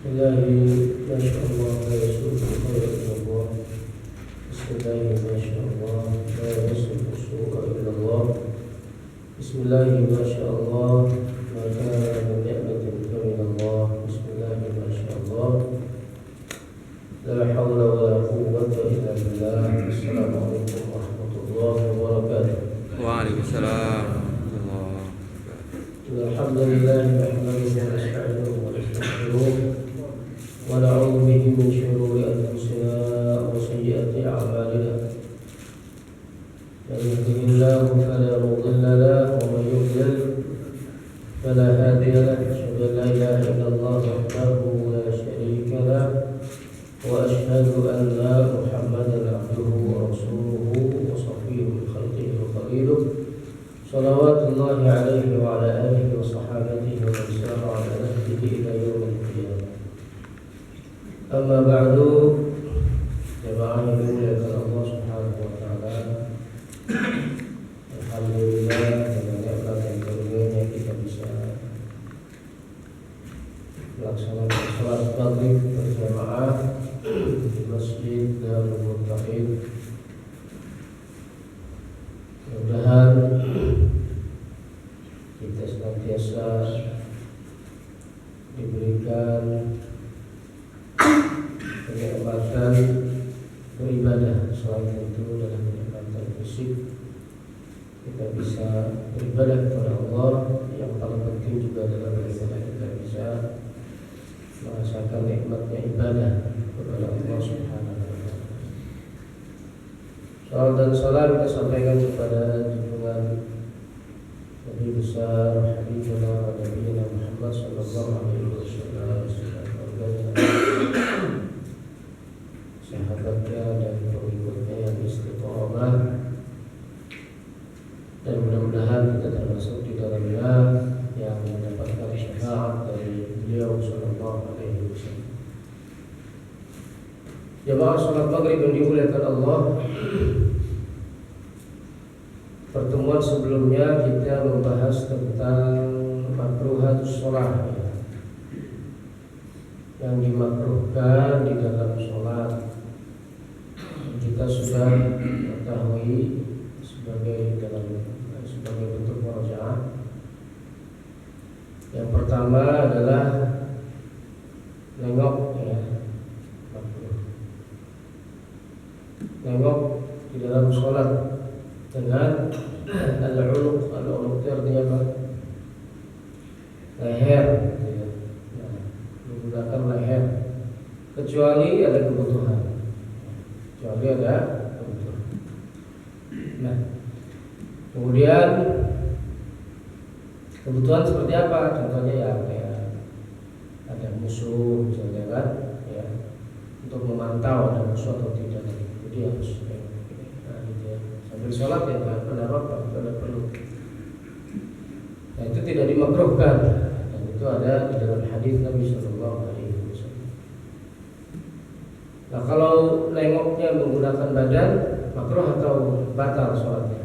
Ilahi masyaallah la yasufu khairan illallah. Bismillahi masyaallah la yasufu su'a illallah. Bismillahi masyaallah ma kana min ni'matin faminallah. Bismillahi masyaallah la hawla wa la quwwata illa billah. Assalamualaikum warahmatullahi wabarakatuh. Waalaikumsalam. Alhamdulillah nahmaduhu wa nasta'inuhu wa nastaghfiruh wa na'udzu bihi min shururi anfusina wa sayyiati a'malina. Man yahdihillahu fala mudilla lahu wa man yudlil fala hadiya lahu. Asyhadu an la ilaha illallah wahdahu la syarika lahu wa asyhadu anna Muhammadan abduhu wa rasuluhu wa safiyyuhu min khalqihi wa khaliluh. Salawatullahi alaihi wa ala alihi wa sahabatihi wa man sara ala nahjihi ila yaumil qiyamah. Amma ba'du, jamaah yang dimuliakan Allah Subhanahu wa taala. Alhamdulillah dengan nikmat dan karunia kita bisa melaksanakan salat maghrib berjamaah di Masjid Darul Muttaqin. Mudah-mudahan kita senantiasa diberikan kenikmatan beribadah. Selain itu dalam kenikmatan fisik kita bisa beribadah kepada Allah. Yang paling penting juga dalam beribadah kita bisa merasakan nikmatnya ibadah kepada Allah Subhanahu wa taala. Salam dan salam kita sampaikan kepada junjungan Nabi besar Habibuna wa Nabiyina Muhammad sallallahu alaihi wasallam, sahabatnya dan pengikutnya yang istiqomah, dan mudah-mudahan kita termasuk di dalamnya yang mendapatkan syafaat dari beliau sallallahu alaihi wasallam. Jamaah salat maghrib yang dimuliakan Allah, pertemuan sebelumnya kita membahas tentang makruhatus shalah, yang dimakruhkan di dalam sholat. Kita sudah mengetahui sebagai bentuk murojaah. Yang pertama adalah nengok, nengok di dalam sholat dengan al-unuq. Al-unuq itu artinya apa? Leher, menggunakan leher, kecuali ada kebutuhan. Nah, kemudian kebutuhan seperti apa? Contohnya ya kayak ada musuh misalnya kan, ya, untuk memantau ada musuh atau tidak. Jadi harus sambil sholat ya nggak ada apa-apa, tidak perlu. Nah, itu tidak dimakruhkan, dan itu ada di dalam hadis Nabi Sallallahu Alaihi Wasallam. Nah, kalau nengoknya menggunakan badan, makruh atau batal sholatnya?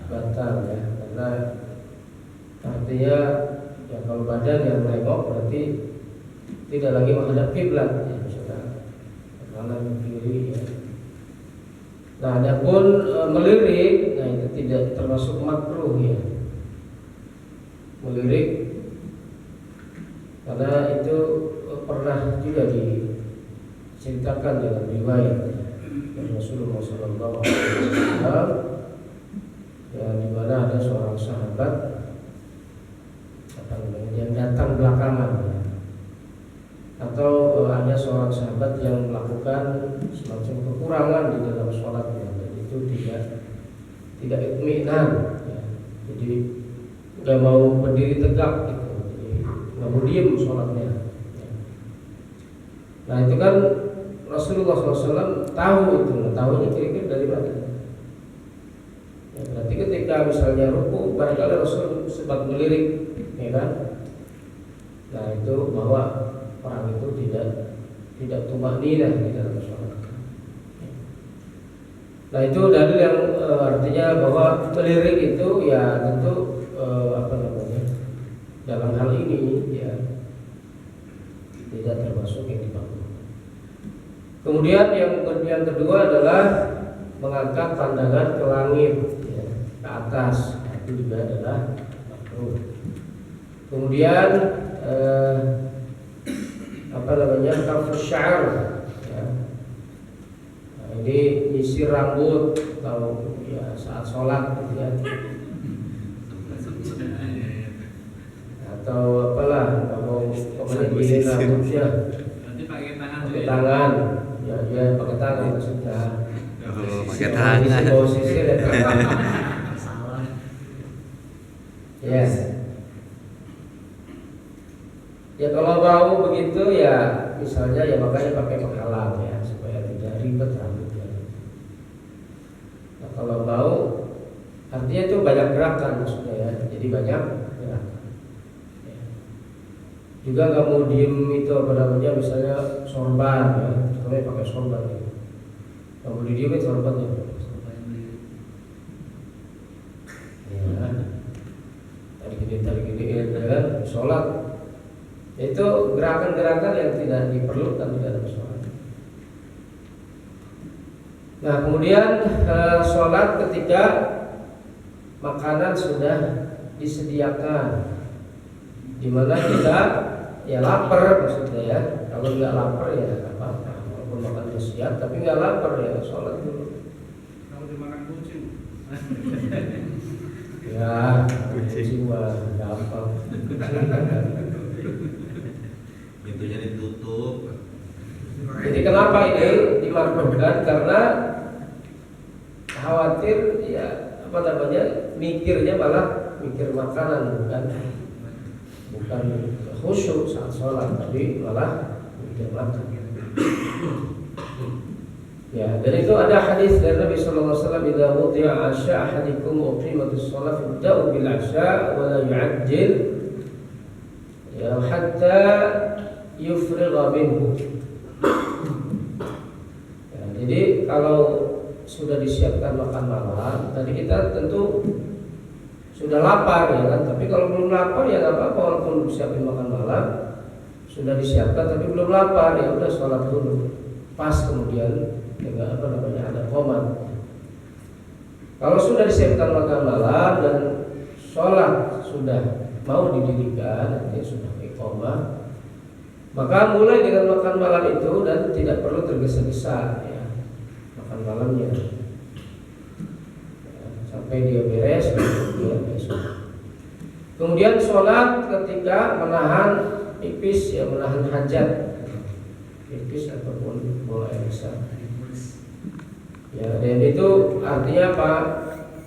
Batal ya, karena artinya ya kalau badan yang nengok berarti tidak lagi menghadap kiblat, ya, misalnya kanan kiri ya. Nah, adapun melirik, nah itu tidak termasuk makruh ya. Melirik, karena itu pernah juga diceritakan dalam riwayat dari Rasulullah SAW, ya, di mana ada seorang sahabat yang datang belakangan, ya. Atau ada seorang sahabat yang melakukan semacam kekurangan di dalam sholatnya, dan itu tidak itminan, ya. Jadi nggak mau berdiri tegak gitu, jadi nggak mau diem sholatnya, ya. Nah, itu kan Rasulullah SAW tahu itu, tahunya kira-kira dari mana? Ya, berarti ketika misalnya ruku, barangkali Rasul sempat melirik, ya kan? Nah, itu bahwa orang itu tidak tumaninah di dalam sholat. Nah, itu dalil yang artinya bahwa melirik itu ya tentu dalam hal ini ya tidak termasuk yang dimakruhkan. Kemudian yang kedua adalah mengangkat pandangan ke langit, ya, ke atas, itu juga adalah makruh. Kemudian kafus sya'ar, ya. Nah, ini nyisir rambut atau ya saat sholat gitu ya, atau apalah kalau kemudian rambutnya pakai tangan, ya pakai tangan maksudnya. Pakai tangan. Sisir ya. Yes. Ya kalau mau begitu ya misalnya ya makanya pakai penghalang ya supaya tidak ribet rambutnya. Nah, kalau mau artinya itu banyak gerakan maksudnya ya, jadi banyak gerakan. Ya. Juga nggak mau diem itu apa namanya misalnya sorban ya, misalnya pakai sorban ya. Nggak boleh diem itu sorbannya. Ya, tadi gini ya kan sholat. Itu gerakan-gerakan yang tidak diperlukan di dalam sholat. Nah kemudian sholat ketika makanan sudah disediakan, dimana kita ya lapar maksudnya ya. Kalau nggak lapar ya nggak apa-apa, walaupun makan udah siap tapi nggak lapar ya sholat dulu. Kalau dimakan kucing. Ya kucing mah gampang. Pintunya ditutup. Jadi kenapa ini dimakruhkan? Karena khawatir ya apa namanya mikirnya malah mikir makanan bukan khusyuk saat sholat, tapi malah mikir makan. Ya, dan itu ada hadis dari Nabi sallallahu alaihi wasallam, "Idza wudi'a 'asha ahadikum wa qimatis shalah fabda'u bil 'asha wa la yu'ajjil ya hatta yufrigha minhu." Ya, jadi kalau sudah disiapkan makan malam, tadi kita tentu sudah lapar ya kan, tapi kalau belum lapar ya nggak apa-apa, walaupun siapin makan malam sudah disiapkan tapi belum lapar ya udah sholat dulu pas kemudian ya apa namanya ada qomat. Kalau sudah disiapkan makan malam dan sholat sudah mau didirikan, ya sudah iqamah, maka mulai dengan makan malam itu dan tidak perlu tergesa-gesa ya makan malamnya ya, sampai dia beres dia besok. Kemudian sholat ketika menahan pipis ya, menahan hajat pipis ataupun buang air besar ya, dan itu artinya apa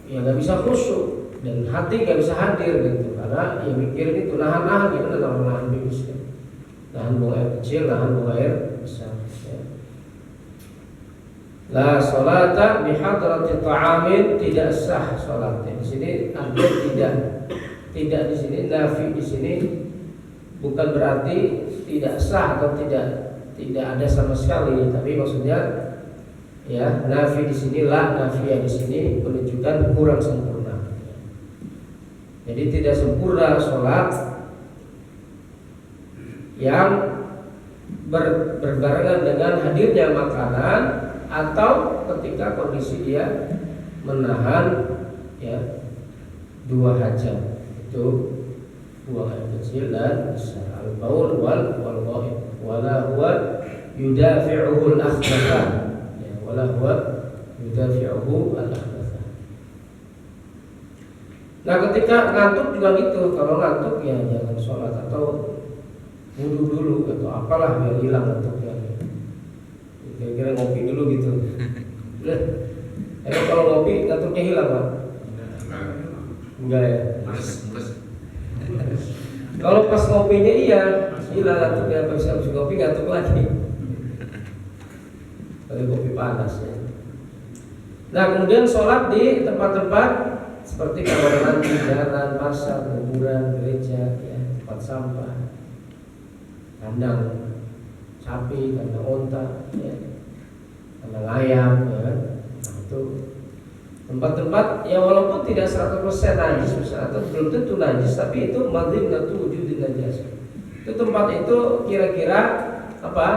ya, nggak bisa khusyuk dan hati nggak bisa hadir gitu, karena ya mikir itu nahan gimana nahan pipis ya. Nahan buang air kecil, nahan buang air besar ya. La sholata bihadrati ta'amin, tidak sah sholatnya. Di sini artinya tidak di sini nafi, di sini bukan berarti tidak sah atau tidak ada sama sekali, tapi maksudnya ya nafi di sini la nafiyah di sini menunjukkan kurang sempurna. Jadi tidak sempurna sholat yang berbarengan dengan hadirnya makanan atau ketika kondisi dia menahan ya dua hajat, itu buang air kecil dan besar, al-baul wal ghaib, wala huwa yudafi'uhu al-akhbatha ya, wala huwa yudafi'uhu al-akhbatha. Nah ketika ngantuk juga gitu, kalau ngantuk ya jangan sholat atau wudu dulu atau apalah biar hilang ngantuknya. Kira-kira ngopi dulu gitu. Emang kalau ngopi ngantuknya hilang Pak? Enggak ya. Kalau pas ngopinya iya hilang ngantuknya, pas habis ngopi ngantuk lagi. Kalau kopi panas ya. Nah kemudian sholat di tempat-tempat seperti kamar mandi, jalan, pasar, kuburan, gereja, ya, tempat sampah, kandang sapi, kandang onta, ya, kandang ayam, ya kan? Nah, itu tempat-tempat yang walaupun tidak 100% najis misalnya, atau belum tentu najis, tapi itu madhinatu wujudin najis. Itu tempat itu kira-kira apa?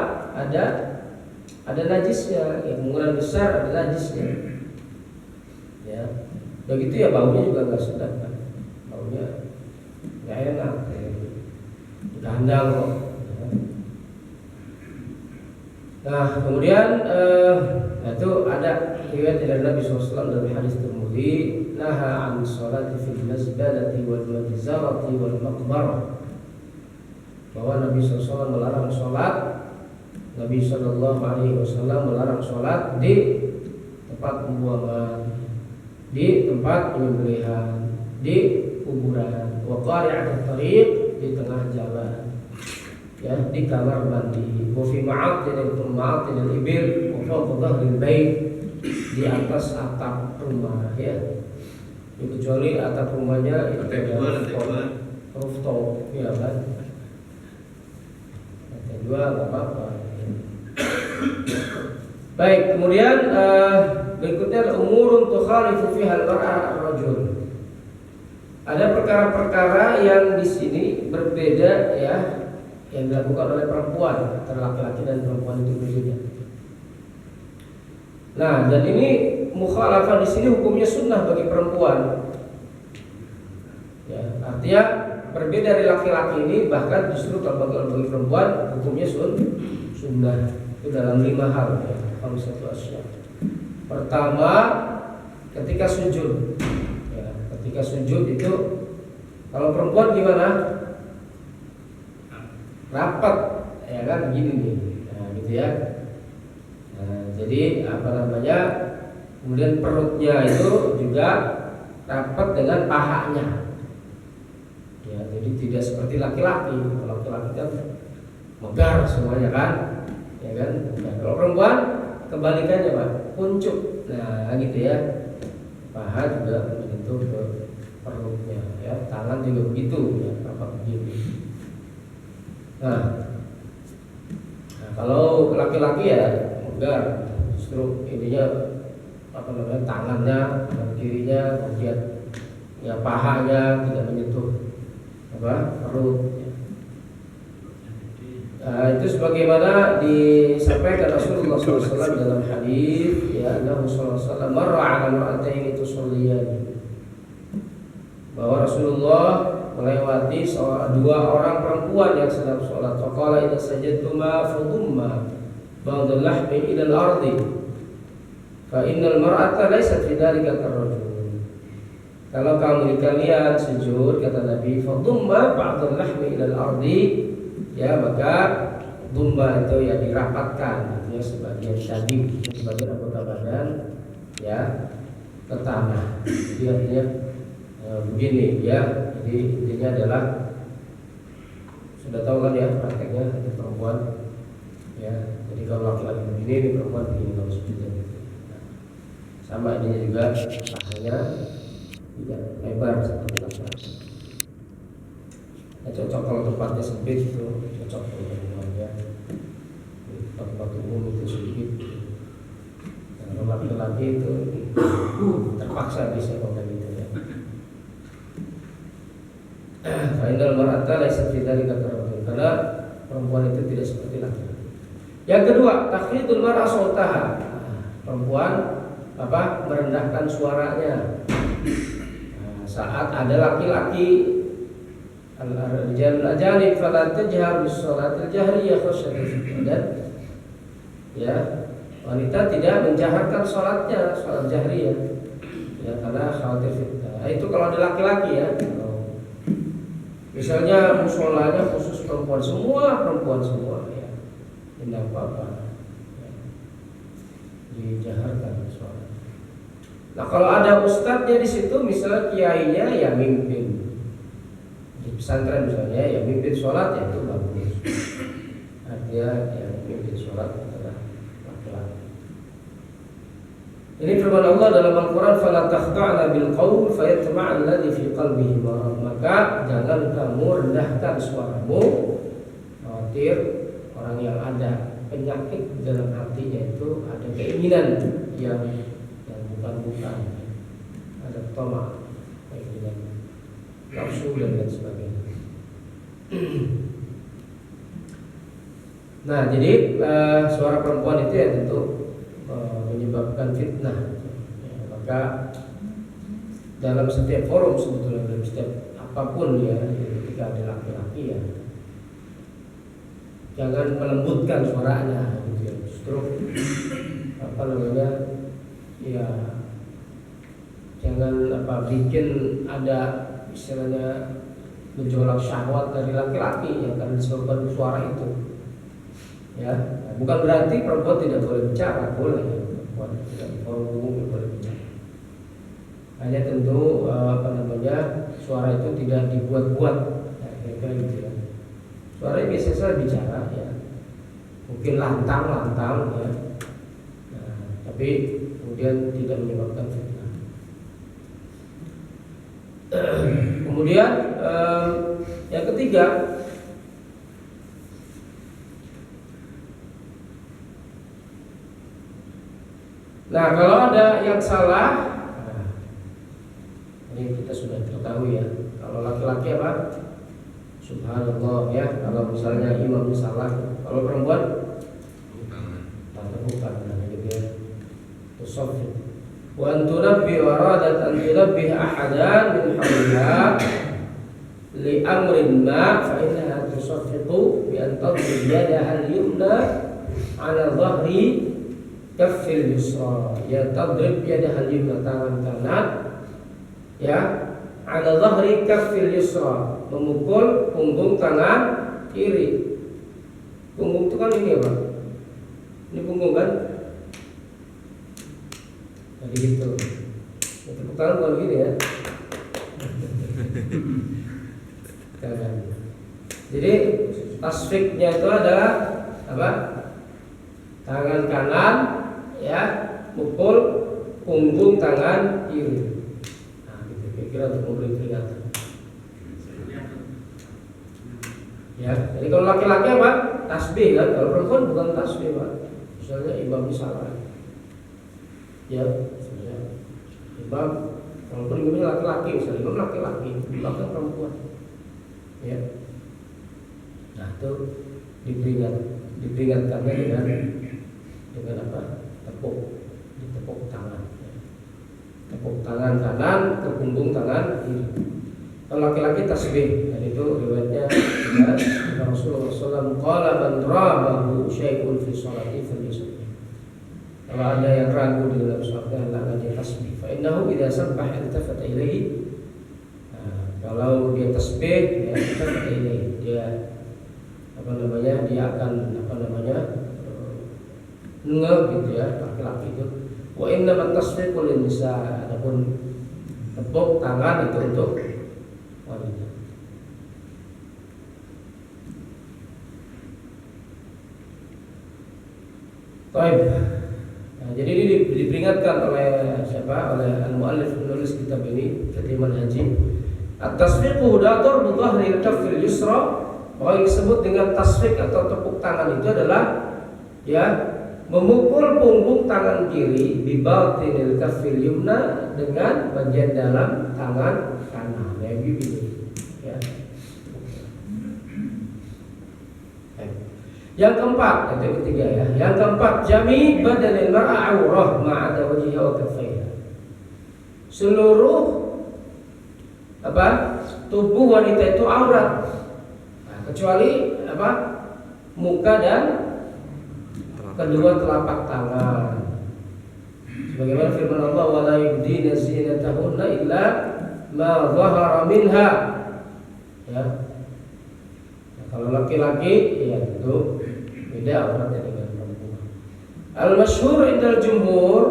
Ada najisnya, ya, kemungkinan besar ada najisnya. Ya, begitu ya, baunya juga nggak sedap kan, baunya nggak enak, di kandang kok. Nah kemudian itu ada riwayat dari Nabi SAW dari hadis Tirmidzi, naha an sholati fil mazbalati wal majzarati wal maqbarah, bahwa Nabi SAW melarang sholat. Nabi SAW melarang sholat di tempat pembuangan, di tempat penyembelihan, di kuburan, wa qari'at tariq, di tengah jalan, ya, di kamar mandi, wa fi ma'atin al-ibil, wa fawqa dhahril bait, di atas atap rumah, ya. Kecuali atap rumahnya itu ada rooftop, ya kan. Lantai 2 enggak apa-apa. Baik, kemudian berikutnya umurun tukhalifu fiha al-mar'a ar-rajul. Ada perkara-perkara yang di sini berbeda, ya, yang dilakukan oleh perempuan, antara laki-laki dan perempuan itu berbeda. Nah, dan ini mukhalafah di sini hukumnya sunnah bagi perempuan. Ya, artinya berbeda dari laki-laki ini, bahkan justru kalau bagi perempuan hukumnya sunnah. Itu dalam 5 hal, ya. Kalau satu asya. Pertama, ketika sujud, ya, ketika sujud itu kalau perempuan gimana? Rapat, ya kan, begini nih, nah, gitu ya. Nah, jadi apa namanya? Kemudian perutnya itu juga rapat dengan pahanya. Ya, jadi tidak seperti laki-laki. Kalau laki-laki kan megar semuanya kan, ya kan. Nah, kalau perempuan kebalikannya Pak, kuncup. Nah, gitu ya. Paha juga menyentuh ke perutnya, ya. Tangan juga begitu, ya, rapat begini. Nah, kalau laki-laki ya megar, justru ininya apa namanya, tangannya, tangan kirinya, kemudian ya pahanya tidak menyentuh apa, perut. Nah, itu sebagaimana disampaikan Rasulullah SAW dalam hadis, ya, Nabi SAW marra 'ala mar'ataini tusalliyan, bahwa Rasulullah melewati 2 orang perempuan yang sedang sholat. Faqala idza sajadtuma fadumma ba'dal lahmi ila al-ardi fa innal mar'ata laysat fi dzalika karrajul. Kalau kamu kalian sujud, kata Nabi, fadumma ba'dal lahmi ila al-ardi, ya, maka dumma itu ya dirapatkan, artinya sebagian daging, sebagian anggota badan, ya, ke tanah. Jadi artinya begini, ya. Jadi intinya adalah sudah tahu kan ya prakteknya itu perempuan, ya. Jadi kalau laki-laki begini, ini perempuan begini kalau sujudnya gitu. Nah, sama ininya juga pahanya tidak lebar seperti laki-laki. Ya, cocok kalau tempatnya sempit itu cocok ya. Tempat umum itu sedikit. Kalau laki-laki itu terpaksa bisa kalau gitu ya. Fainal mar'ata laysat fi dzalika karrajul, karena perempuan itu tidak seperti laki-laki. Yang kedua, takhidul mar'a sautaha. Perempuan apa? Merendahkan suaranya. Nah, saat ada laki-laki, al-rijal ajanib fala tajhar bis shalatil jahriyah khasyatan fitnah. Ya, wanita tidak menjaharkan sholatnya, sholat jahriyah, ya, karena khawatir fitnah. Nah, itu kalau ada laki-laki ya. Misalnya musholanya khusus perempuan semua, ya, tidak apa-apa, ya, dijaharkan sholat. Nah, kalau ada ustadznya di situ, misalnya kiainya ya mimpin di pesantren misalnya, ya mimpin sholat, ya itu bagus. Artinya ya mimpin sholat adalah laki-laki. Ini firman Allah dalam Al-Quran, fala takhda'na bil qaul fayatma'a alladhi fi qalbihi marad. Maka jangan kamu rendahkan suaramu, khawatir orang yang ada penyakit di dalam hatinya itu ada keinginan yang bukan, ada tamak, keinginan nafsu dan lain sebagainya. Nah, jadi suara perempuan itu ya tentu menyebabkan fitnah. Ya, maka dalam setiap forum sebetulnya, dalam setiap apapun ya, ketika ada laki-laki ya, jangan melembutkan suaranya gitu ya. Justru apa namanya ya, jangan bikin ada istilahnya menjolak syahwat dari laki-laki yang akan disebabkan suara itu ya. Bukan berarti perempuan tidak boleh bicara, boleh ya, perempuan tidak di forum umum boleh bicara, hanya tentu suara itu tidak dibuat-buat ya, kayak gitu ya. Suaranya biasa saja bicara ya, mungkin lantang ya, nah, tapi kemudian tidak menyebabkan fitnah. Kemudian yang ketiga, nah kalau ada yang salah, ini kita sudah ketahui ya. Kalau laki-laki apa? Subhanallah ya. Kalau misalnya imam salah, kalau perempuan bukan, gitu ya. Tusaffi. Wa antunabbi waradat an tunabbih ahadan min hawliha li amrin ma fa innaha tusaffiqu bi an tadrib yadaha al-yumna ala dhahri kaffil yusra. Ya, tadrib yadaha al-yumna, tangan kanan ya, ala dhahri kaffil yusra, memukul punggung tangan kiri. Punggung itu kan ini apa? Ini punggung kan? Jadi gitu. Tepuk tangan bukan gini ya. Jadi tasfiknya itu adalah apa? Tangan kanan ya, pukul punggung tangan kiri. Nah, gitu kira-kira untuk memberi peringatan. Ya, jadi kalau laki-laki apa? Tasbih kan, kalau perempuan bukan tasbih Pak. Misalnya imam salah. Ya, misalnya imam, walaupun imamnya laki-laki, misalnya imam laki-laki, imam kan perempuan. Ya. Nah, itu diperingatkannya dengan apa? Ditepuk tangan. Ya. Tepuk tangan kanan ke punggung tangan kiri. Kalau laki-laki tasbih, dan itu riwayatnya ya, Rasulullah SAW qala man rabahu syai'un fi sholati falyusbih. Kalau ada yang ragu di dalam sholatnya, hendaknya dia tasbih. Fa innahu idza sabbaha iltafata ilaihi. Kalau dia tasbih, ya iltafata ilaihi, dia dia akan ngeh gitu ya, laki-laki itu. Wa innamat tasbihu lin nisa, adapun tepuk tangan itu untuk wanita. Baik. Nah, jadi ini diperingatkan oleh siapa? Oleh al-muallif penulis kitab ini, Katiman Haji. At-tasfiqu huwa darbu dhahri al-kaffil yusra. Bahwa yang disebut dengan tasfiq atau tepuk tangan itu adalah ya, memukul punggung tangan kiri bi batinil kaffil yumna, dengan bagian dalam tangan kanan. Ya, begini. Ya. Yang keempat, itu yang ketiga ya. Yang keempat, jami badanil mar'a aurah ma'ada wajhiha wa kaffaiha. Seluruh tubuh wanita itu aurat. Nah, kecuali muka dan kedua telapak tangan. Sebagaimana firman Allah, wala yubdina zinatahunna illa ma dhahara minha. Ya. Nah, kalau laki-laki ya tentu beda auratnya dengan perempuan. Al-masyhur indal jumhur,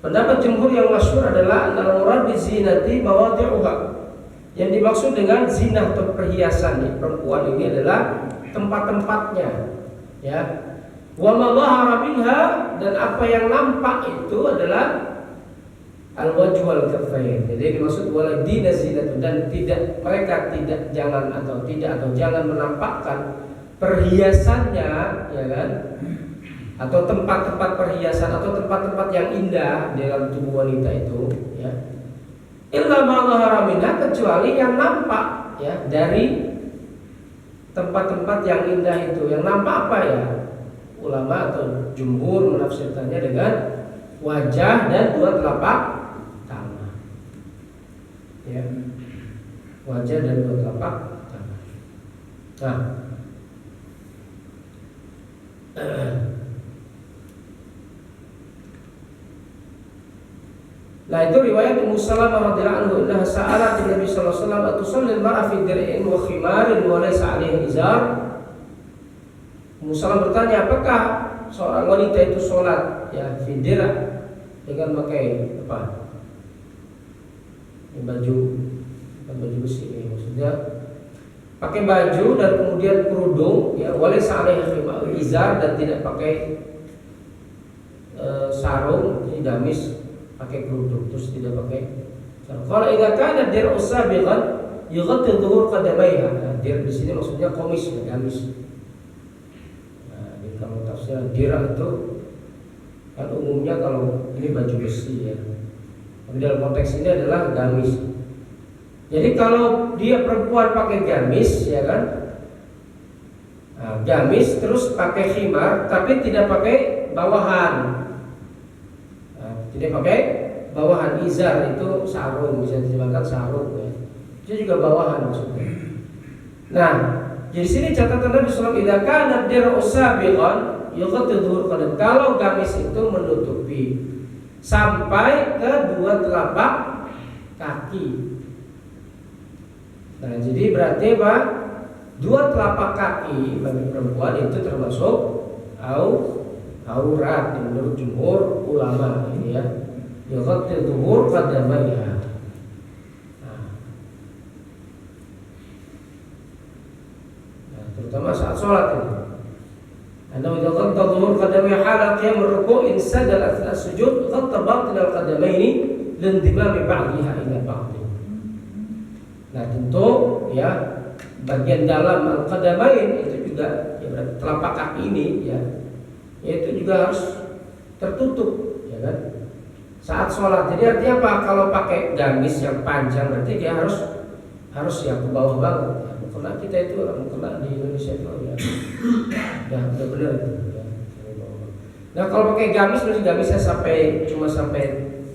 pendapat jumhur yang masyhur adalah al-murad bi zinati mawadhi'uha. Yang dimaksud dengan zina atau perhiasan di perempuan ini adalah tempat-tempatnya, ya. Wa ma dhahara minha, dan apa yang nampak itu adalah al-wajh wal kaffain. Jadi dimaksud waladina zinatu, dan jangan menampakkan perhiasannya, ya kan? Atau tempat-tempat perhiasan atau tempat-tempat yang indah di dalam tubuh wanita itu, ya. Illa ma dhahara minha, kecuali yang nampak ya dari tempat-tempat yang indah itu. Yang nampak apa ya? Ulama atau jumhur menafsirkannya dengan wajah dan dua telapak tangan. Ya. Wajah dan dua telapak tangan. Nah, nah itu riwayat Ummu Salamah radhiyallahu anha innaha sa'alat Nabi sallallahu alaihi wasallam atusalli al-mar'a fi dir'in wa khimarin wa laysa 'alaiha izar. Ummu Salamah bertanya, apakah seorang wanita itu sholat ya fi dir' dengan pakai apa? Baju besi ini maksudnya pakai baju dan kemudian kerudung ya wa laysa 'alaiha izar dan tidak pakai sarung, ini gamis pakai kerudung terus tidak pakai sarung. Kalau idza kana dir'u sabiqan yughatti dhuhur qadamaiha. Nah, dir di sini maksudnya komis ya, gamis. Nah, jadi kalau tafsir dir itu kan umumnya kalau ini baju besi ya. Tapi dalam konteks ini adalah gamis. Jadi kalau dia perempuan pakai gamis ya kan? Nah, gamis terus pakai khimar tapi tidak pakai bawahan. Tidak pakai bawahan, izar itu sarung, bisa diterjemahkan sarung ya. Itu juga bawahan maksudnya. Nah, di sini catatan Nabi sallallahu alaihi wasallam idza kana dir'u sabiqan yughatti dhuhur qadam. Kalau gamis itu menutupi sampai ke dua telapak kaki. Nah, jadi berarti apa? Dua telapak kaki bagi perempuan itu termasuk aurat menurut jumhur ulama ini ya. Yughatti dhuhur qadamaiha. Nah, terutama saat sholat ini. Anda yughatti dhuhur qadamaiha hala qiyam ar-ruku' in sajada athna sujud ghatta batin al-qadamaini lindimami ba'diha ila ba'd. Nah, tentu ya bagian dalam al-qadamain itu juga ya berarti telapak kaki ini ya itu juga harus tertutup ya kan saat sholat. Jadi artinya apa? Kalau pakai gamis yang panjang berarti dia harus ya ke bawah banget ya. Mukena kita itu mukena di Indonesia itu ya udah benar itu ya. Nah kalau pakai gamis berarti gamisnya cuma sampai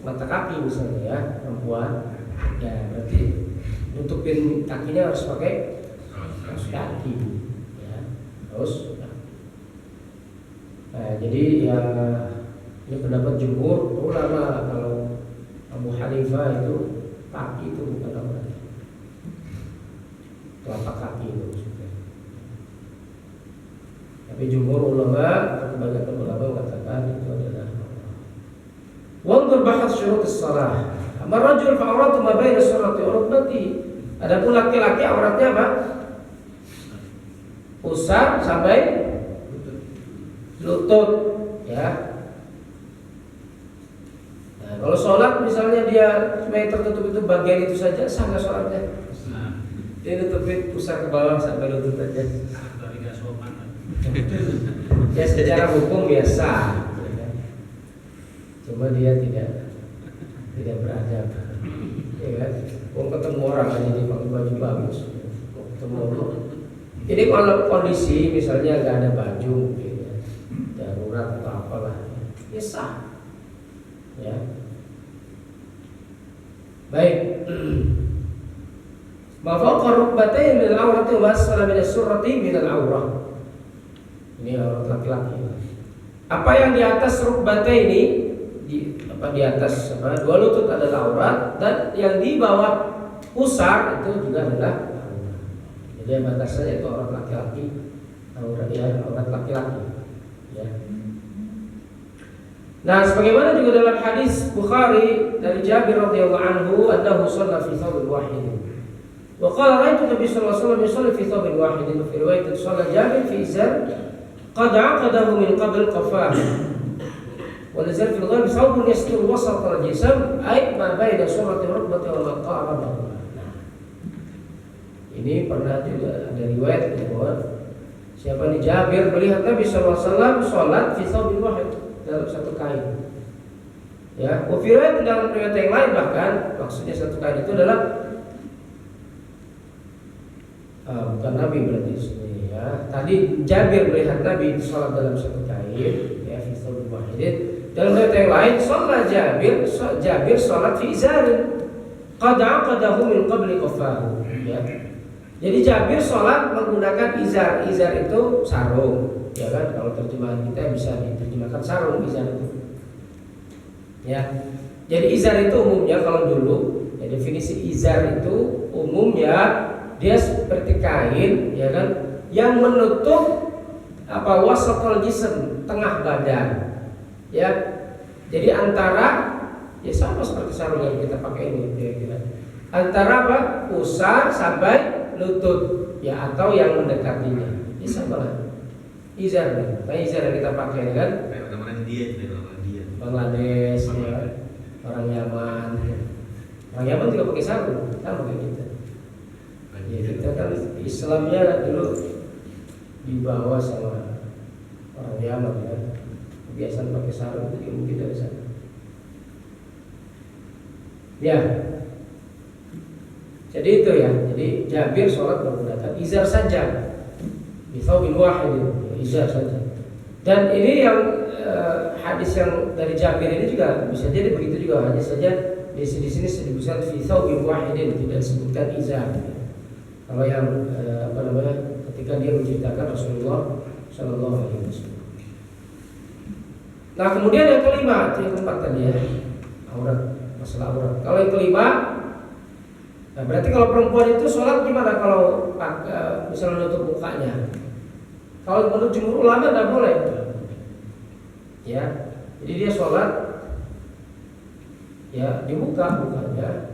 mata kaki misalnya ya perempuan ya berarti nutupin kakinya harus pakai kaos kaki ya terus. Nah, jadi ya ini pendapat jumhur ulama. Kalau Abu Hanifah itu kaki itu bukan aurat, telapak kaki itu maksudnya. Tapi jumhur ulama, kebanyakan ulama mengatakan itu adalah aurat. Wanzur bahas syurut as-shalah. Amma rajul fa auratu ma baina surati wa rukbati. Adapun laki-laki auratnya apa? Pusar sampai lutut ya. Nah, kalau sholat misalnya dia cuma tertutup itu bagian itu saja sah nggak sholatnya? Dia tutupin pusar ke bawah sampai lutut aja. Ya secara hukum biasa ya. Cuma dia tidak beradab ya kan? Mau ketemu orang aja dia pakai baju bagus, mau ketemu orang. Jadi kalau kondisi misalnya nggak ada baju darurat atau apalah ya sah ya. Baik. Ma fawqa rukbatayn min al-awrati wa asfala min as-surrati min al-awrah. Ini aurat laki-laki. Apa yang di atas rukbataini di atas dua lutut adalah aurat dan yang di bawah pusar itu juga adalah aurat. Jadi batasannya itu aurat laki-laki, aurat laki-laki. Ya. Nah, sebagaimana juga dalam hadis Bukhari dari Jabir radhiyallahu anhu, annahu shalla fi thawbin wahid. Wa qala ra'aytu Nabi sallallahu alaihi wasallam yusalli fi thawbin wahid. Fi riwayat shalla Jabir fi izar qad 'aqadahu min qabl qafah. Wa lazal fi al-ghayb thawbun yastur wasat al-jism ay ma baina surati rukbati wa ma qaraba. Ini pernah juga ada riwayat bahwa siapa nih Jabir melihat Nabi SAW sholat fi thawbin wahid dalam satu kain. Ya, wafirat dalam riwayat yang lain bahkan maksudnya satu kain itu adalah bukan Nabi berarti Ya, tadi Jabir melihat Nabi sholat dalam satu kain, ya, fi thawbin wahidin. Dalam riwayat yang lain, sholat Jabir sholat fi izarin, qad aqadahu min qabli qafahu. Ya. Jadi Jabir sholat menggunakan izar. Izar itu sarung, ya kan? Kalau terjemahan kita bisa diterjemahkan sarung izar itu. Ya. Jadi izar itu umumnya kalau dulu, ya, definisi izar itu umumnya dia seperti kain, ya kan, yang menutup wasatul jism, tengah badan. Ya. Jadi antara, ya sama seperti sarung yang kita pakai ini, kira-kira. Antara pusar sampai lutut, ya, atau yang mendekatinya. Ini sama lah. Izar nih. Nah, izar yang kita pakai kan. Orang dia. Bangladesh, ya. Orang Yaman. Orang Yaman juga pakai sarung, sama kayak kita. Ya, kita kan Islamnya dulu dibawa sama orang Yaman, ya. Kebiasaan pakai sarung itu ilmu kita di sana. Ya. Jadi itu ya. Jadi Jabir sholat menggunakan izar saja, bithawbin wahidin, izar saja. Dan ini yang hadis yang dari Jabir ini juga bisa jadi begitu juga, hanya saja di sini disebutkan bithawbin wahidin, tidak disebutkan izar. Kalau yang ketika dia menceritakan Rasulullah Shallallahu Alaihi Wasallam. Nah, kemudian yang kelima, yang keempat tadi ya, aurat, masalah aurat. Kalau yang kelima, nah berarti kalau perempuan itu sholat gimana kalau misalnya nutup mukanya? Kalau menurut jumhur ulama tidak boleh. Ya, jadi dia sholat, ya, dibuka mukanya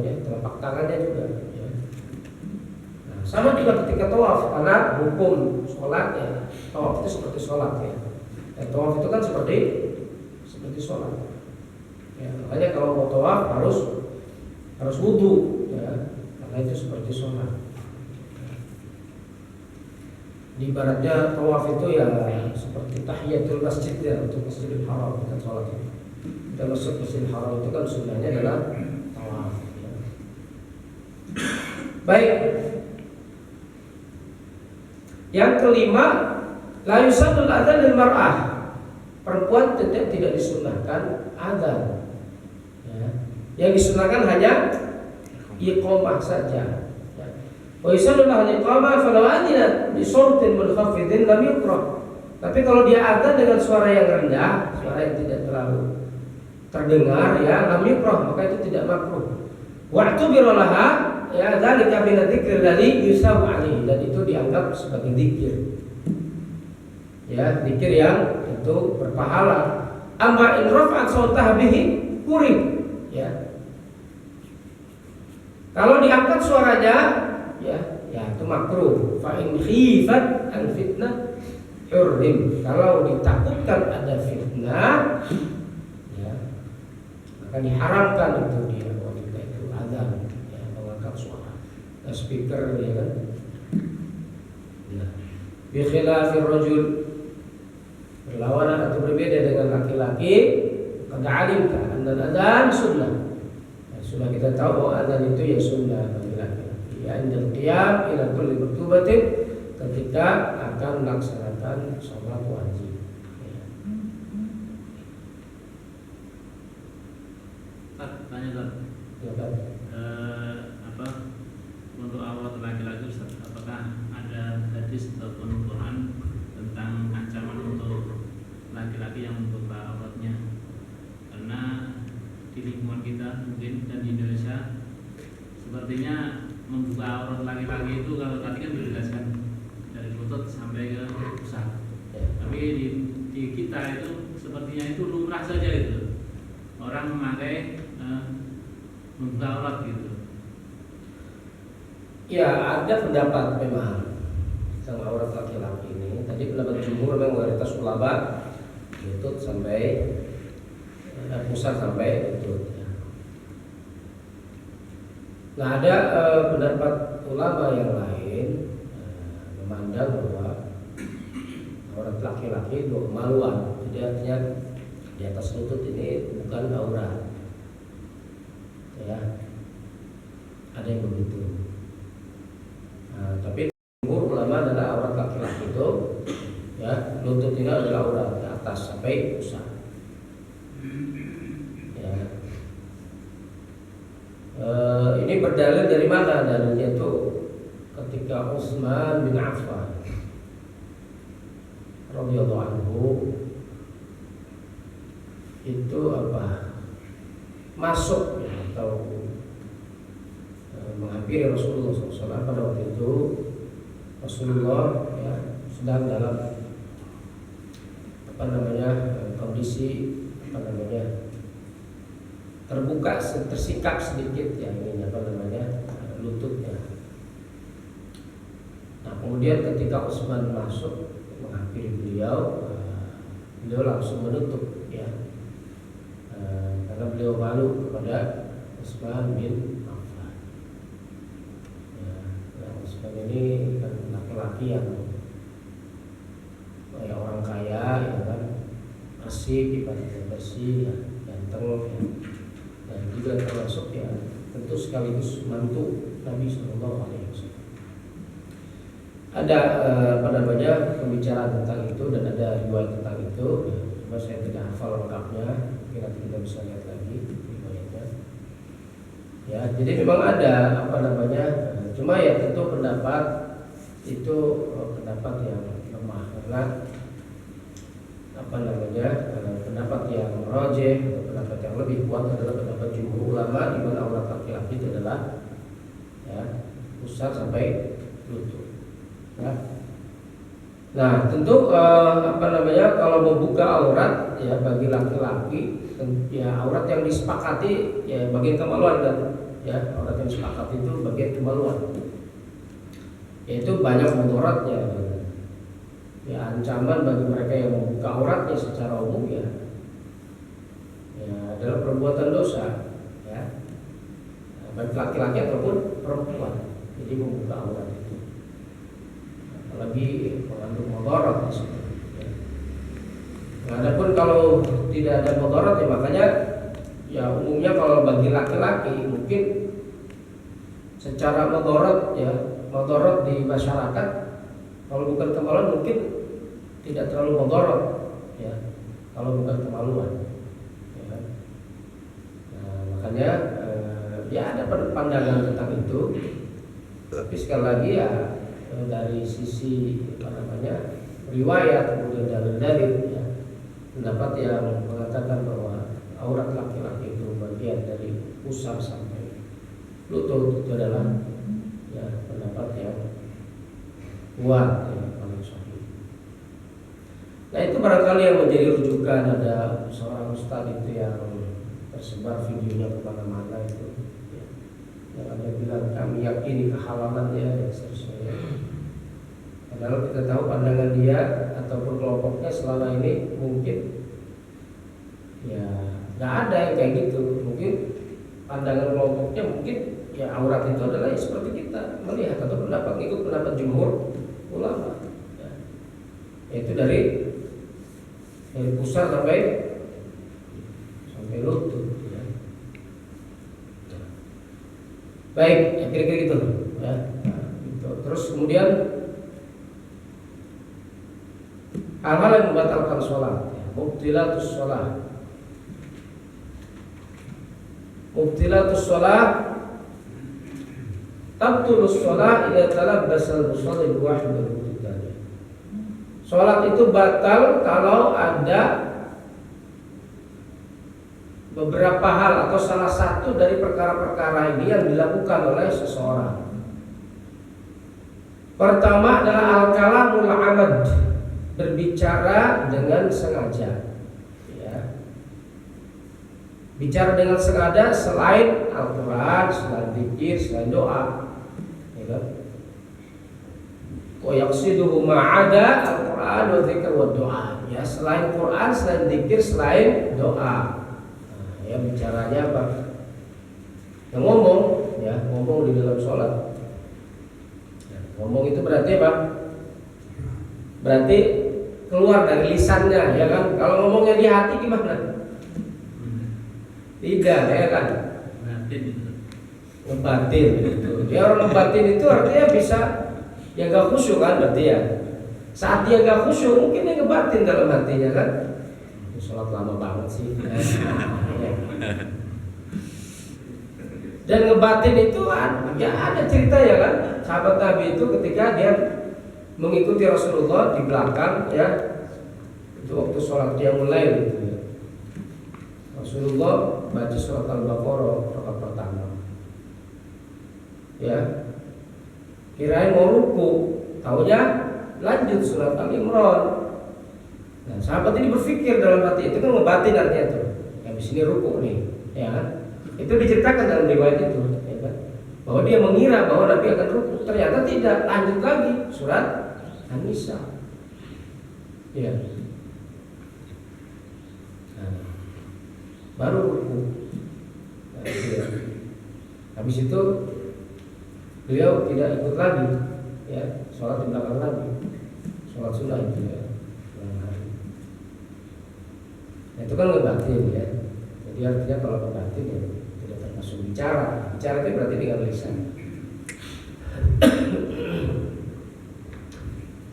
dan telapak tangannya juga. Ya. Nah, sama juga ketika tawaf, karena hukum sholat, ya, tawaf itu seperti sholat, ya. Dan tawaf itu kan seperti sholat. Ya, makanya kalau mau tawaf harus wudu, ya, karena itu seperti sholat. Di ibaratnya tawaf itu ya seperti tahiyatul masjid, ya, untuk Masjidil Haram, bukan sholat. Kita masuk Masjidil Haram itu kan sunnahnya adalah tawaf. Ya. Baik. Yang kelima, la yusallul adzan lil mar'ah. Perempuan tidak disunahkan adzan. Ya. Yang disunahkan hanya iqamah saja. Wa yusallul iqamah falau adina bi sautin munkhafidin lam yukrah. Tapi kalau dia adzan dengan suara yang rendah, suara yang tidak terlalu terdengar, ya, lam yukrah, maka itu tidak makruh. Wa'tubira laha, ya, dzalika min dzikri alladhi yusabu alaihi, dan itu dianggap sebagai zikir. Ya, zikir yang itu berpahala. Amma in rafa'at sautaha bihi kurih, ya. Kalau diangkat suaranya, ya itu makruh. Fa in khifat al fitnah hurrim. Kalau ditakutkan ada fitnah, ya, maka diharamkan itu dia wanita itu adzan, ya, mengangkat suara. Nah, speaker, ya kan. Nah, bi khilafir rajul, berlawanan atau berbeda dengan laki-laki. Qad alimta anna al-adzan sunnah. Nah, sudah kita tahu bahwa adzan itu ya sunnah bagi laki-laki. Ya, indal qiyam ila kulli maktubatin, ketika akan melaksanakan sholat wajib. Ya. Tanya Ustaz. Untuk aurat laki-laki Ustaz, apakah ada hadis ataupun Quran tentang ancaman untuk laki-laki yang membuka auratnya? Karena di lingkungan kita mungkin dan di Indonesia sepertinya membuka aurat laki-laki itu, kalau tadi kan dijelaskan dari lutut sampai ke pusat, tapi di kita itu sepertinya itu lumrah saja itu orang memakai membuka aurat gitu. Ya, ada pendapat memang tentang aurat laki-laki ini. Tadi pendapat jumhur memang mayoritas ulama lutut sampai pusat sampai lutut. Nah, ada pendapat ulama yang lain memandang bahwa aurat laki-laki itu kemaluan. Jadi artinya di atas lutut ini bukan aurat. Ya, ada yang begitu. lutut ini adalah aurat ke atas sampai pusat. Ya. Ini berdalil dari mana? Dalilnya itu ketika Utsman bin Affan radhiyallahu anhu itu masuk ya, atau menghampiri Rasulullah SAW. Pada waktu itu Rasulullah ya, sedang dalam kondisi terbuka, tersikap sedikit ya ini lututnya. Nah kemudian ketika Utsman masuk menghampiri beliau, beliau langsung menutup ya, karena beliau malu kepada Utsman bin Affan. Ya, Utsman ini kan laki-laki yang orang kaya, ya kan, bersih, ibaratnya bersih, ya, ganteng, ya. Dan juga termasuk ya tentu sekaligus mantu Nabi Sallallahu Alaihi Wasallam. Ada pembicaraan tentang itu dan ada riwayat tentang itu. Ya, cuma saya tidak hafal lengkapnya. Mungkin nanti kita bisa lihat lagi riwayatnya. Ya, jadi memang ada cuma ya tentu pendapat itu pendapat yang lemah karena pendapat yang rajih atau pendapat yang lebih kuat adalah pendapat jumhur ulama di mana aurat laki-laki itu adalah ya pusat sampai lutut. Ya. Nah tentu kalau membuka aurat ya bagi laki-laki ya aurat yang disepakati ya bagian kemaluan kan ya, aurat yang disepakati itu bagian kemaluan, yaitu banyak mudaratnya ya, ancaman bagi mereka yang membuka auratnya secara umum ya adalah perbuatan dosa ya, baik laki-laki ataupun perempuan. Jadi membuka aurat itu apalagi mengandung mudarat di situ. Ya. Nah, adapun kalau tidak ada mudarat ya makanya ya umumnya kalau bagi laki-laki mungkin secara mudarat di masyarakat kalau bukan kemaluan mungkin tidak terlalu mudarat ya kalau bukan kemaluan. Ya. Nah, makanya ya ada pandangan tentang itu. Tapi sekali lagi ya dari sisi riwayat kemudian dalil ya, pendapat yang mengatakan bahwa aurat laki-laki itu bagian dari pusar sampai lutut itu adalah ya pendapat yang kuat ya, paling sahih. Nah itu barangkali yang menjadi rujukan. Ada seorang ustadz itu yang tersebar videonya kemana-mana itu ya, yang ada bilang kami yakini kehalalannya dan seterusnya. Padahal kita tahu pandangan dia ataupun kelompoknya selama ini mungkin ya nggak ada yang kayak gitu. Mungkin pandangan kelompoknya mungkin ya aurat itu adalah ya, seperti kita melihat atau ikut pendapat jumhur ulama ya. Yaitu dari pusar sampai lutut ya. Baik ya, kira-kira gitu ya. Nah, gitu. Terus kemudian hal-hal yang membatalkan sholat ya. Mubtilatus sholat tabtulus sholat idza talabbasal musalli biwahid al-mubtadi'. Sholat itu batal kalau ada beberapa hal atau salah satu dari perkara-perkara ini yang dilakukan oleh seseorang. Pertama adalah al-kalamul amad, berbicara dengan sengaja ya. Bicara dengan sengaja selain Al-Quran, selain zikir, selain doa ya. Wa yaqsiduhu ma'ada Al-Quran wa zikr wa doa ya, selain Quran, selain zikir, selain doa. Nah, ya bicaranya apa? Yang ngomong di dalam sholat ya, ngomong itu berarti apa? Berarti keluar dari lisannya ya kan. Kalau ngomongnya di hati gimana? Tidak ya kan. Ngebatin gitu. Dia orang ngebatin itu artinya bisa ya gak khusyuk kan berarti ya. Saat dia gak khusyuk, mungkin dia ngebatin dalam hatinya kan. Sholat lama banget sih. Dan ngebatin itu ya ada cerita ya kan. Sahabat Nabi itu ketika dia mengikuti Rasulullah di belakang ya, itu waktu sholat dia mulai gitu ya. Rasulullah baca surat Al-Baqarah rakaat pertama. Ya. Kirain mau ruku, taunya lanjut surat Al-Imran. Nah, sahabat ini berpikir dalam hati itu kan ngebatin artinya tuh. Habis ini ruku nih, ya kan? Itu diceritakan dalam riwayat itu, ya kan? Bahwa dia mengira bahwa Nabi akan ruku, ternyata tidak, lanjut lagi surat An-Nisa. Ya. Nah, baru ruku. Nah, ya. Habis itu beliau tidak ikut lagi, ya, sholat di belakang Nabi, sholat sunnah itu ya. Nah, itu kan ngebatin ya. Jadi artinya kalau ngebatin ya tidak termasuk bicara. Bicara itu berarti dengan lisan.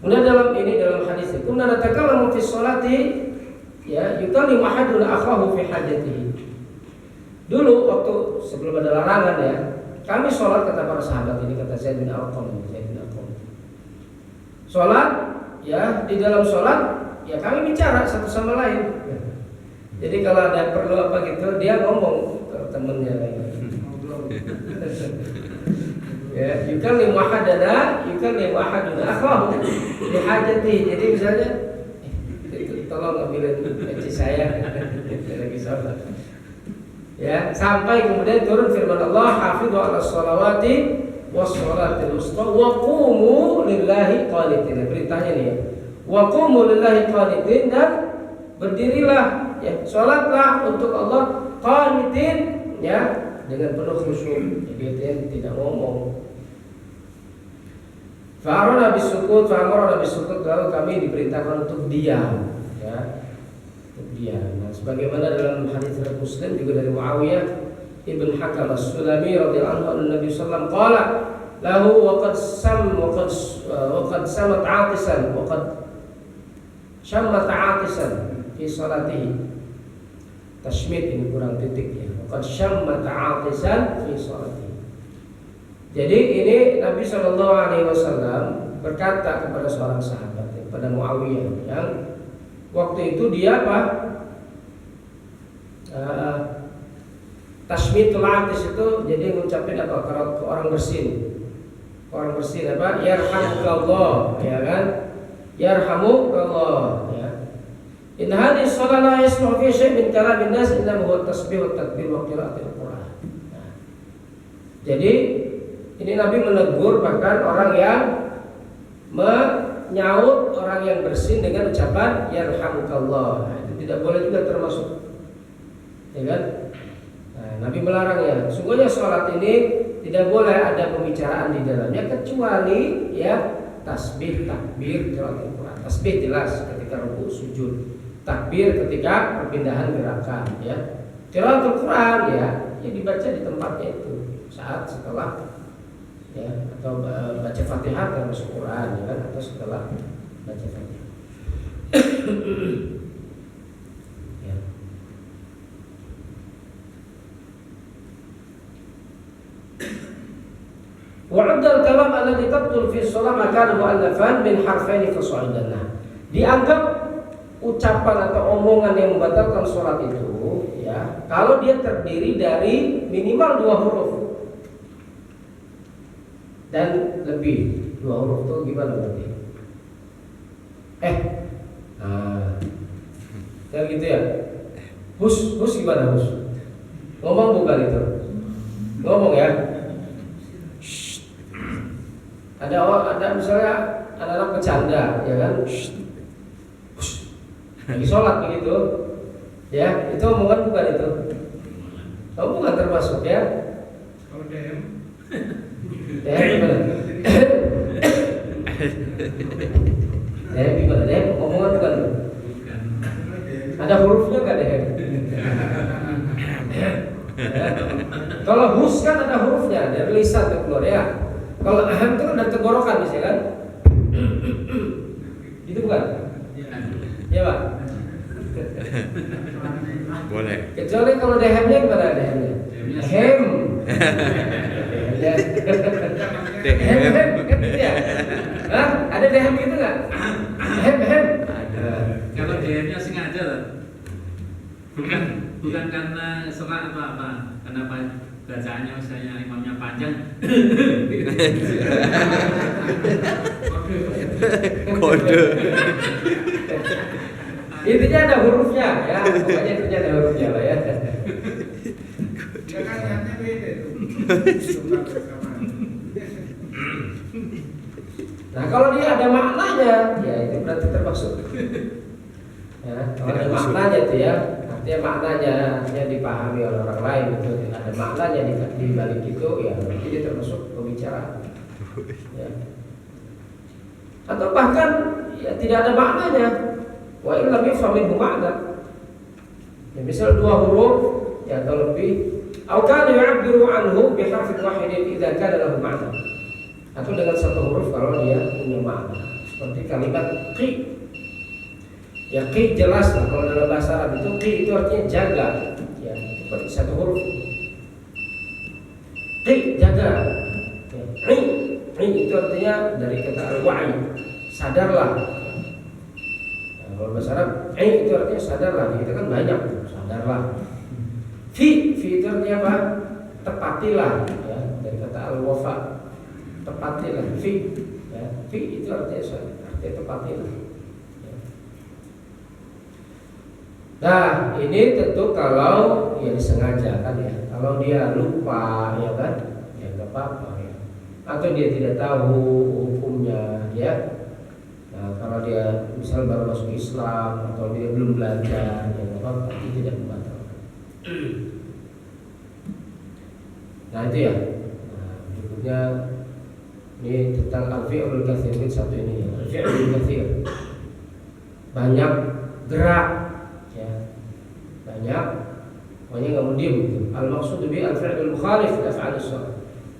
Kemudian dalam hadis itu, "Kunna natakallamu fi sholati ya yukallimu ahadun akhahu fi hajatihi." Dulu waktu sebelum ada larangan ya, kami sholat kata para sahabat ini, kata Zaid bin Arqam. Sholat ya, di dalam sholat ya kami bicara satu sama lain. Jadi kalau ada perlu apa gitu, dia ngomong ke temennya ya, yukallimu ahaduna akhahu bi hajati. Jadi misalnya tolong ambilin peci saya lagi sholat. Ya, sampai kemudian turun firman Allah, "Hafidhu 'alas sholawati was sholatil wusta wa qumu lillahi qanitin." Perintahnya nih ya. Wa qumu lillahi qanitin, dan berdirilah ya, sholatlah untuk Allah qanitin ya, dengan penuh khusyuk. Jadi dia tidak ngomong. Fa'amara bisukut, lalu kami diperintahkan untuk diam ya. Untuk diam. Nah, sebagaimana dalam hadis riwayat Muslim juga dari Muawiyah ibn Hakam As-Sulami radhiyallahu anhu, Nabi sallallahu alaihi wasallam qala lahu wa qad samat 'atisan wa qad shammat 'atisan fi salatihi. Tashmid ini kurang titik ya. Wa qad shammat 'atisan fi salatihi. Jadi ini Nabi sallallahu alaihi wasallam berkata kepada seorang sahabat, kepada Muawiyah, yang waktu itu dia apa? Tashmitul 'atis itu jadi ngucapin apa? Kalau ke orang bersin. Orang bersin apa? Yarhamukallah, ya kan? Yarhamukallah, ya. In hadhihi shalah la yasma'u fi syai' min kalamin nas illa huwa tasbih wa takbir wa qira'atul Qur'an. Nah, jadi ini Nabi menegur bahkan orang yang menyaut orang yang bersin dengan ucapan yarhamukallah. Nah, itu tidak boleh juga termasuk, ya kan? Nah, Nabi melarangnya. Sungguhnya sholat ini tidak boleh ada pembicaraan di dalamnya kecuali ya tasbih, takbir, qiraatul Qur'an. Tasbih jelas ketika rukuk, sujud. Takbir ketika perpindahan gerakan, ya. Qiraatul Qur'an ya dibaca di tempatnya itu saat setelah ya, atau baca Fatihah termasuk Quran ya kan, atau setelah baca Fatihah. Ya. Wa'adal kalam alladhi tabtul fi shalah maka mu'allafan min harfaini fasa'idan. Nah, dianggap ucapan atau omongan yang membatalkan sholat itu ya, kalau dia terdiri dari minimal 2 huruf dan lebih. 2 huruf itu gimana berarti? Kayak gitu ya. Hus gimana hus? Ngomong bukan itu? Ngomong ya. Ada misalnya anak-anak bercanda, ya kan? Lagi sholat begitu, ya itu omongan bukan itu? Bukan termasuk ya? Kalau DM gimana? Gimana? Omongan bukan itu? Ada hurufnya nggak deh? Kalau hus kan ada hurufnya, dari lisan keluar ya. Kalau ahem itu kan dari tenggorokan bisa kan? Gitu bukan? Ya Pak. Boleh. Kecuali kalau dehemnya gimana dehemnya? Hem. Hem kan gitu ya? Hah? Ada dehem gitu nggak? Hem. Ada. Kalau DM-nya sengaja loh. Bukan karena serak atau apa, karena bacaannya misalnya imamnya panjang. Kode. Intinya ada hurufnya ya, pokoknya intinya ada hurufnya lah ya. Ya kan niatnya beda tuh. Nah kalau dia ada maknanya, ya itu berarti termasuk. Ya, kalau ada maknanya itu ya, artinya maknanya artinya dipahami oleh orang lain itu ada maknanya di balik itu ya, berarti dia termasuk pembicaraan. Ya. Atau bahkan ya tidak ada maknanya. Wa illam yufham minhu ma'na. Ya, misal dua huruf ya atau lebih, atau kana yu'abbiru anhu bi harfin wahidin idza kana lahu ma'na. Atau dengan satu huruf kalau dia punya makna. Seperti kalimat qi. Ya qi jelas lah kalau dalam bahasa Arab itu qi itu artinya jaga. Ya, seperti satu huruf. Qi jaga. Ya, ini itu artinya dari kata al-wa'i, sadarlah. Kalau bahasa Arab, itu artinya sadarlah. Kita kan banyak, sadarlah. Fi itu artinya apa? Tepatilah. Ya, dari kata al-wafa, tepatilah. Fi itu artinya tepatilah. Ya. Nah, ini tentu kalau ya disengajakan ya. Kalau dia lupa, ya kan, ya nggak apa-apa ya. Atau dia tidak tahu hukumnya, ya. Nah, kalau dia misal baru masuk Islam atau dia belum belajar, ya apa itu tidak membatalkan. Nah itu ya. Nah, berikutnya ini tentang al-fi'lul katsir satu ini ya. Al-fi'lul katsir. Banyak gerak, ya. Banyak, pokoknya nggak mau diem gitu. Al-maksud bi al-fi'lul mukhalif li af'alis shalah.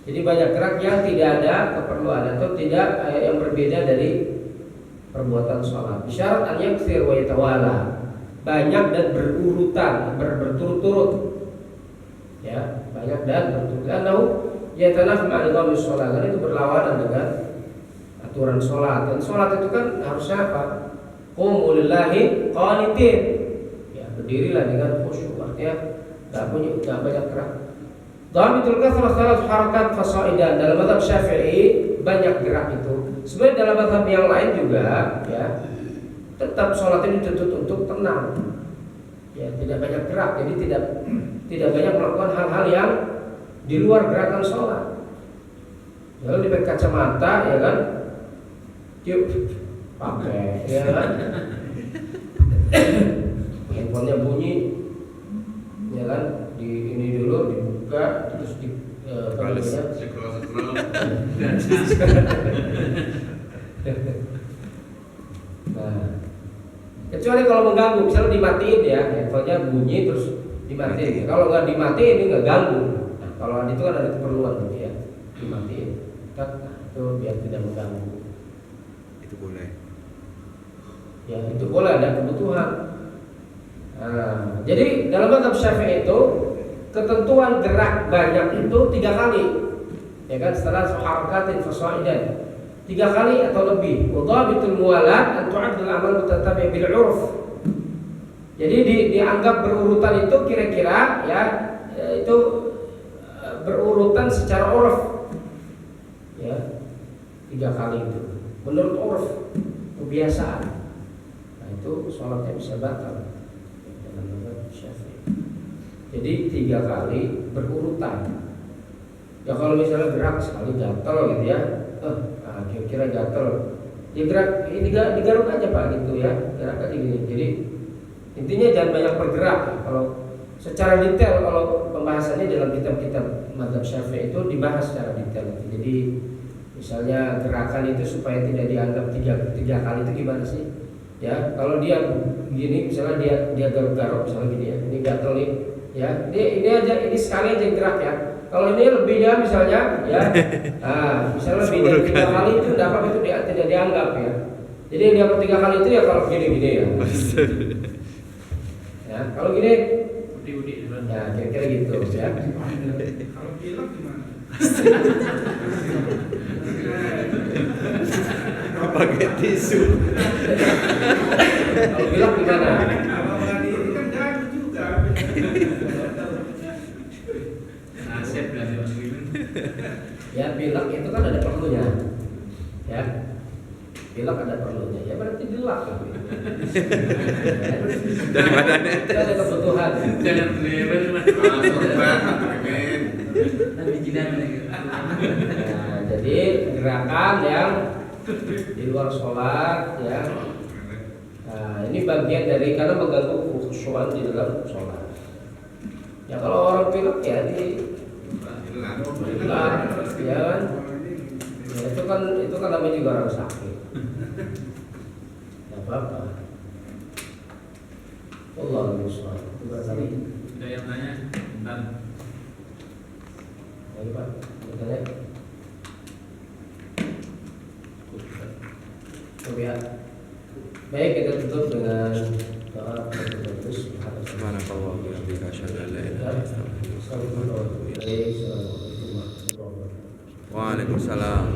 Jadi banyak gerak yang tidak ada keperluan atau tidak yang berbeda dari perbuatan sholat. Syarat an yaktsir wa yatawala, banyak dan berurutan, berturut-turut. Ya, banyak dan berturut-turut. Karena yatanaf ma'al-ghamis sholat, karena itu berlawanan dengan aturan sholat. Dan sholat itu kan harusnya apa? Qumu lillahi qanitin. Ya, berdirilah dengan khusyuk. Artinya enggak banyak gerak. Dhabitul kathrah thalath harakat fasaidan. Dalam mazhab Syafi'i banyak gerak itu. Sebenarnya dalam mazhab yang lain juga ya, tetap sholat ini dituntut untuk tenang. Ya, tidak banyak gerak. Jadi tidak banyak melakukan hal-hal yang di luar gerakan sholat. Lalu dipakai kacamata ya kan, yuk pakai ya kan, handphonenya bunyi ya kan, di ini dulu dibuka terus di nah, kecuali kalau mengganggu, misalnya dimatiin ya, handphonenya bunyi terus dimatiin. Kalau nggak dimatiin ini nggak ganggu. Nah, kalau itu kan ada keperluan gitu ya, dimatiin. Nah, itu biar tidak mengganggu. Itu boleh. Ya itu boleh, ada kebutuhan. Nah, jadi dalam mazhab Syafi'i itu ketentuan gerak banyak itu 3 kali, ya kan, setelah harakatin fasaidan 3 kali atau lebih. Wadhabitul muwalat an tu'addal amal mutatabi' bil 'urf. Jadi dianggap berurutan itu kira-kira ya itu berurutan secara urf. Ya. 3 kali itu menurut urf, kebiasaan. Nah, itu sholatnya bisa batal dalam mazhab Syafi'i. Jadi 3 kali berurutan. Ya kalau misalnya gerak sekali gatel gitu ya, kira-kira gatel, ya gerak ini digaruk aja Pak gitu ya, gerak aja gini. Jadi intinya jangan banyak bergerak. Kalau secara detail, kalau pembahasannya dalam kitab-kitab mazhab Syafi'i itu dibahas secara detail. Jadi misalnya gerakan itu supaya tidak dianggap tiga kali itu gimana sih? Ya kalau dia begini, misalnya dia garuk-garuk misalnya gini ya, ini gatel nih. Ya, ini aja, ini sekali aja gerak ya. Kalau ini lebihnya misalnya ya, misalnya lebih dari 3 kali itu dapat itu tidak dianggap ya. Jadi yang ketiga kali itu ya kalau gini-gini ya. Ya, kalau gini Udi-udi ya kira-kira gitu ya. Kalau pilek gimana? Pakai tisu. Kalau bilang gimana? Kalau tadi ini kan jago juga. Nasib dari Mas Willy. Ya pilek itu kan ada perlunya. Ya. Pilek ada perlunya. Ya berarti dilak lah. Dari mana Itu ada kebutuhan. Jangan lebar Mas. Nah, jadi gerakan yang di luar sholat ya. Nah, ini bagian dari karena mengganggu kekhusyuan di dalam sholat. Ya kalau orang pilek ya di hilang, ya kan? Ya, itu kan namanya juga orang sakit. Tidak apa-apa. Allah Musa. Itu berarti. Ada yang tanya? Bentar. Lagi Pak, bertanya. Ya. Baik, kita tutup dengan doa bagus. Subhanakallah wa bihamdika asyhadu an la ilaha illa anta Assalamualaikum warahmatullahi wabarakatuh. Waalaikumsalam.